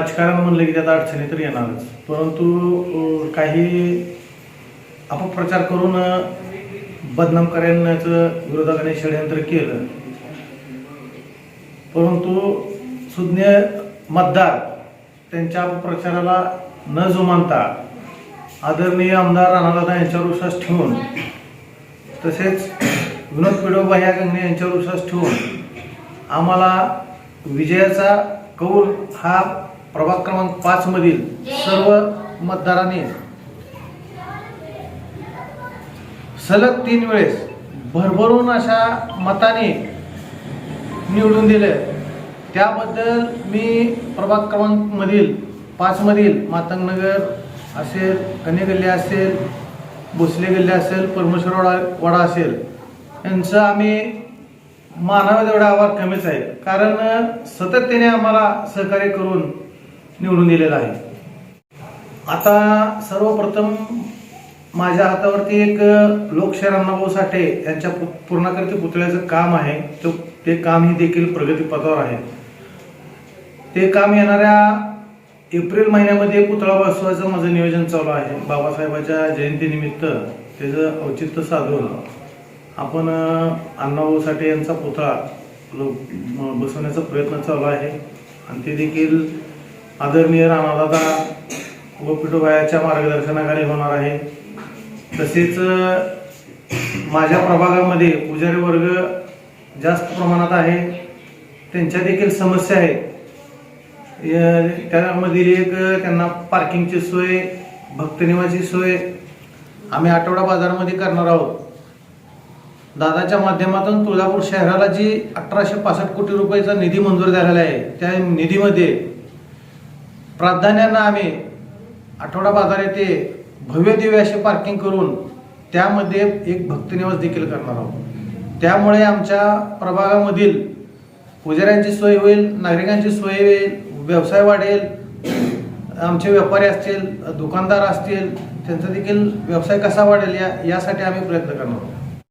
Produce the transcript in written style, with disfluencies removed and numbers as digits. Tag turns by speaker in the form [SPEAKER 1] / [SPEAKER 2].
[SPEAKER 1] राजकारण म्हणलं की त्यात अडचणी तर येणारच, परंतु काही अपप्रचार करून बदनाम करण्याचं विरोधकांनी षडयंत्र केलं, परंतु सुज्ञ मतदार त्यांच्या अपप्रचाराला न जुमानता आदरणीय आमदार राणादादा यांच्यावर विश्वास ठेवून, तसेच विनोद पिडोबाया गंगणे यांच्यावर विश्वास ठेवून आम्हाला विजयाचा कौल हा प्रभाग क्रमांक 5 मधील सर्व मतदारांनी सलग 3 वेळेस भरभरून अशा मताने निवडून दिले। त्याबद्दल मी प्रभाग क्रमांक 5 मधील मातंगनगर असेल, कन्हे गल्ली असेल, भोसले गल्ली असेल, परमेश्वर वाडा असेल, यांचं आम्ही मानावं तेवढा आवाज कमीच आहे, कारण सातत्याने आम्हाला सहकार्य करून निवडून दिलेलं आहे। आता सर्वप्रथम माझ्या हातावरती एक लोकशाहीर अण्णाभाऊ साठे यांच्या पूर्णाकृती पुतळ्याचं काम आहे, ते काम ही देखील प्रगतीपथावर आहे। ते काम येणाऱ्या एप्रिल महिन्यामध्ये पुतळा बसवायचं माझं नियोजन चालू आहे। बाबासाहेबांच्या जयंतीनिमित्त त्याचं औचित्य साधून आपण अण्णाभाऊ साठे यांचा पुतळा बसवण्याचा प्रयत्न चालू आहे आणि ते देखील आदरणीय राणादादा व पिडोबायाच्या मार्गदर्शनाखाली होणार आहे। तसेच माझ्या प्रभागामध्ये पुजारी वर्ग जास्त प्रमाणात आहे, त्यांच्या देखील समस्या आहेत। त्यामधील एक त्यांना पार्किंगची सोय, भक्तनिवासी सोय आम्ही आठवडा बाजारामध्ये करणार आहोत। दादाच्या माध्यमातून तुळजापूर शहराला जी 1865 कोटी रुपयाचा निधी मंजूर झालेला आहे, त्या निधीमध्ये प्राधान्यानं आम्ही आठवडा बाजार येथे भव्य दिव्य अशी पार्किंग करून त्यामध्ये एक भक्तनिवास देखील करणार आहोत। त्यामुळे आमच्या प्रभागामधील पुजाऱ्यांची सोय होईल, नागरिकांची सोय होईल, व्यवसाय वाढेल, आमचे व्यापारी असतील, दुकानदार असतील, त्यांचा देखील व्यवसाय कसा वाढेल यासाठी आम्ही प्रयत्न करणार आहोत।